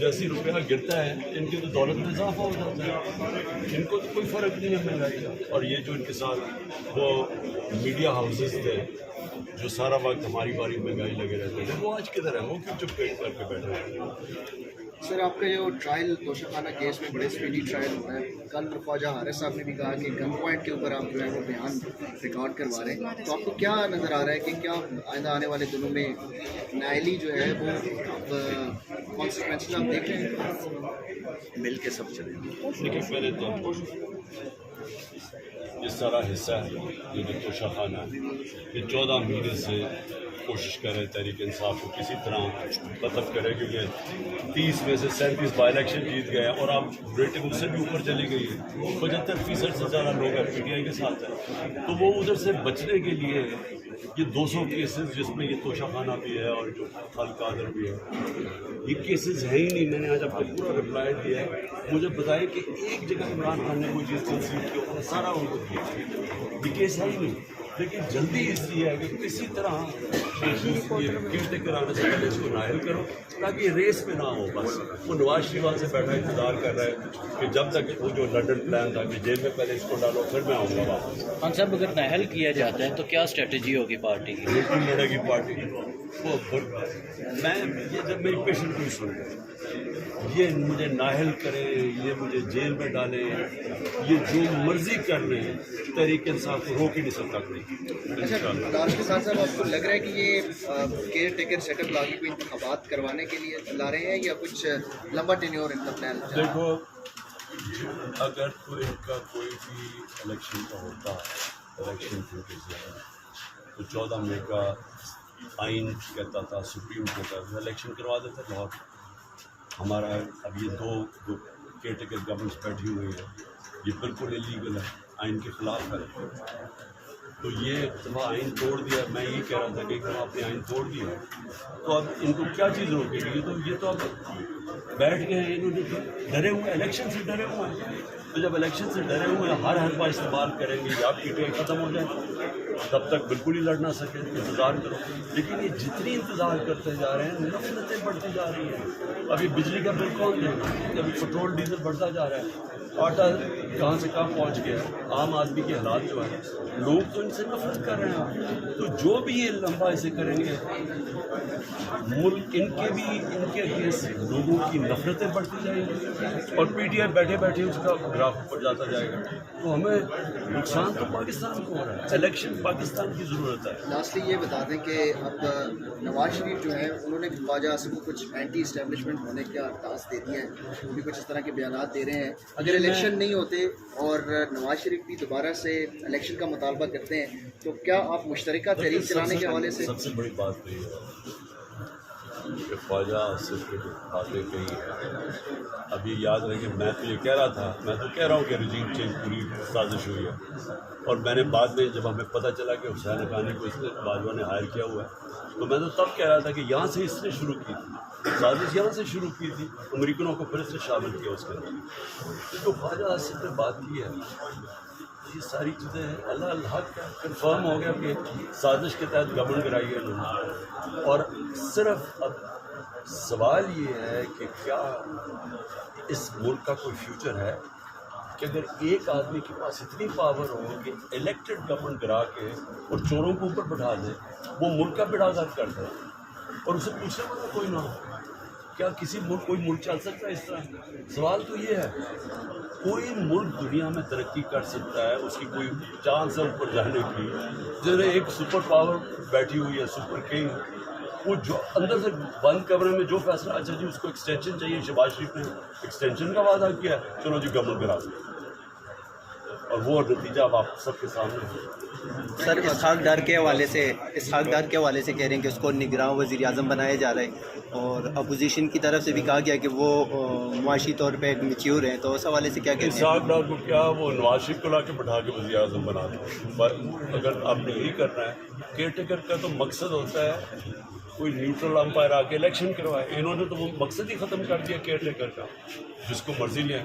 جیسی روپیہ گرتا ہے ان کی تو دولت میں اضافہ ہو جاتا ہے، ان کو تو کوئی فرق نہیں ہے مہنگائی کا۔ اور یہ جو ان کے ساتھ وہ میڈیا ہاؤسز تھے جو سارا وقت ہماری باری مہنگائی لگے رہتے تھے، وہ آج کدھر ہے؟ وہ کیوں چپ کر کے بیٹھے ہیں؟ سر آپ کا جو ٹرائل توشہ خانہ کیس میں بڑے اسپیڈی ٹرائل ہوا ہے، کل خواجہ حارث صاحب نے بھی کہا کہ گن پوائنٹ کے اوپر آپ جو ہے وہ بیان ریکارڈ کروا رہے ہیں، تو آپ کو کیا نظر آ رہا ہے کہ کیا آئندہ آنے والے دنوں میں نائلی جو ہے وہ اب کانسیکوینسز آپ دیکھ رہے ہیں؟ مل کے سب چلیں گے۔ دیکھیے پہلے تو یہ سارا حصہ ہے یہ جو توشہ خانہ ہے، یہ 14 مہینے سے کوشش کر رہے تحریک انصاف کو کسی طرح ختم کرے، کیونکہ 30 میں سے 37 بائی الیکشن جیت گئے ہیں اور اب ریٹنگ اس سے بھی اوپر چلی گئی ہے، 75% سے زیادہ لوگ پی ٹی آئی کے ساتھ ہیں۔ تو وہ ادھر سے بچنے کے لیے یہ 200 کیسز جس میں یہ توشہ خانہ بھی ہے اور جو خال قادر بھی ہے، یہ کیسز ہے ہی نہیں۔ میں نے آج آپ کو پورا رپلائی دیا ہے، مجھے بتائیں کہ ایک جگہ عمران خان نے کوئی چیز کنسیڈ کی اور سارا ان کو کیا، یہ کیس ہے ہی نہیں۔ لیکن جلدی اس لیے ہے کہ کسی طرح کیئر ٹیکر آنے سے پہلے اس کو نائل کرو تاکہ ریس پہ نہ ہو۔ بس وہ نواز شریف وہاں سے بیٹھا انتظار کر رہا ہے کہ جب تک وہ جو لنڈن پلان تھا کہ جیل میں پہلے اس کو ڈالو پھر میں آؤں گا واپس۔ خان صاحب اگر نااہل کیا جاتا ہے تو کیا اسٹریٹجی ہوگی پارٹی کی؟ بالکل لڑے گی پارٹی وہ میں یہ جب میری پیشنٹ کوئی سن یہ مجھے نااہل کرے، یہ مجھے جیل میں ڈالے، یہ جو مرضی کر لیں، تحریک انصاف کو روک ہی نہیں سکتا کوئی۔ اچھا ڈاکٹر کے ساتھ آپ کو لگ رہا ہے کہ یہ کیئر ٹیکر سیٹ اپ لاگو کوئی انتخابات کروانے کے لیے لا رہے ہیں یا کچھ لمبا ٹینیور ان کا پلان؟ دیکھو اگر تو ان کا کوئی بھی الیکشن کا ہوتا الیکشن تو 14 مئی کا آئین کہتا تھا، سپریم کہتا تھا الیکشن کروا دیتا لاہور۔ ہمارا اب یہ دو کیئر ٹیکر گورنمنٹس بیٹھی ہوئی ہے، یہ بالکل انلیگل ہے، آئین کے خلاف ہے۔ تو یہ دفعہ آئین توڑ دیا، میں یہی کہہ رہا تھا کہ ایک دفعہ آپ نے آئین توڑ دیا تو اب ان کو کیا چیز روکے گی؟ یہ تو اب بیٹھ گئے ہیں، انہوں نے ڈرے ہوئے، الیکشن سے ڈرے ہوئے ہیں۔ تو جب الیکشن سے ڈرے ہوئے ہیں ہر حربہ استعمال کریں گے یا پی ٹی آئی ختم ہو جائے تب تک بالکل ہی لڑ نہ سکے، انتظار کرو۔ لیکن یہ جتنی انتظار کرتے جا رہے ہیں نفرتیں بڑھتی جا رہی ہیں۔ ابھی بجلی کا بل کون دے گا؟ ابھی پیٹرول ڈیزل بڑھتا جا رہا ہے، آٹا کہاں سے کہاں پہنچ گیا ہے، عام آدمی کے حالات جو ہے، لوگ تو ان سے نفرت کر رہے ہیں۔ تو جو بھی یہ لمبا ایسے کریں گے ملک ان کے اگینسٹ لوگوں کی نفرتیں بڑھتی جائیں گی اور پی ٹی آئی بیٹھے بیٹھے اس کا گراف اوپر جاتا جائے گا۔ تو ہمیں نقصان تو پاکستان کو ہو رہا ہے، الیکشن پاکستان کی ضرورت ہے۔ لاسٹلی یہ بتا دیں کہ اب نواز شریف جو ہے انہوں نے خواجہ اعظم کو کچھ اینٹی اسٹیبلشمنٹ ہونے کا ٹاسک دے دیا ہے، وہ بھی کچھ اس طرح کے بیانات دے رہے ہیں۔ اگر الیکشن نہیں ہوتے اور نواز شریف بھی دوبارہ سے الیکشن کا مطالبہ کرتے ہیں تو کیا آپ مشترکہ تحریک چلانے کے حوالے سے؟ سب سے بڑی بات یہ ہے کہ خواجہ آصف کی باتیں کہی ہیں، اب یہ یاد رہے کہ میں تو یہ کہہ رہا تھا، میں تو کہہ رہا ہوں کہ رجیم چینج پوری سازش ہوئی ہے، اور میں نے بعد میں جب ہمیں پتہ چلا کہ حسین حقانی کو اس نے باجوہ نے ہائر کیا ہوا ہے تو میں تو تب کہہ رہا تھا کہ یہاں سے اس نے شروع کی تھی سازش، یہاں سے شروع کی تھی، امریکنوں کو پھر اس نے شامل کیا اس کے اندر۔ تو خواجہ آصف نے بات کی ہے، یہ ساری چیزیں اللہ الحق کا کنفرم ہو گیا کہ سازش کے تحت گورنمنٹ کرائی ہے انہوں نے۔ اور صرف اب سوال یہ ہے کہ کیا اس ملک کا کوئی فیوچر ہے کہ اگر ایک آدمی کے پاس اتنی پاور ہو کہ الیکٹڈ گورنمنٹ گرا کے اور چوروں کو اوپر بٹھا دے، وہ ملک کا بیڑا غرق کر دے اور اسے پوچھنے والا کوئی نہ ہو؟ کیا کوئی ملک چل سکتا ہے اس طرح؟ سوال تو یہ ہے، کوئی ملک دنیا میں ترقی کر سکتا ہے، اس کی کوئی چانس ہے اوپر جانے کی، جنہیں ایک سپر پاور بیٹھی ہوئی ہے، سپر کنگ، وہ جو اندر سے بند کمرے میں جو فیصلہ، اچھا جی اس کو ایکسٹینشن چاہیے، شہباز شریف نے ایکسٹینشن کا وعدہ کیا ہے، چلو جی گورنمنٹ کرا دیں، اور وہ نتیجہ اب آپ سب کے سامنے ہے۔ سر اسحاق ڈار کے حوالے سے کہہ رہے ہیں کہ اس کو نگراں وزیر اعظم بنایا جا رہا ہے، اور اپوزیشن کی طرف سے بھی کہا گیا کہ وہ معاشی طور پہ میچیور ہیں، تو اس حوالے سے کیا کہتے ہیں؟ اسحاق ڈار کو کیا وہ نواز شریف کو لا کے بٹھا کے وزیر اعظم بنا دیں؟ پر اگر آپ نے یہی کرنا ہے، کیئر ٹیکر کا تو مقصد ہوتا ہے کوئی نیوٹرل امپائر آ کے الیکشن کروائے، انہوں نے تو وہ مقصد ہی ختم کر دیا کیئر ٹیکر کا، جس کو مرضی لیں۔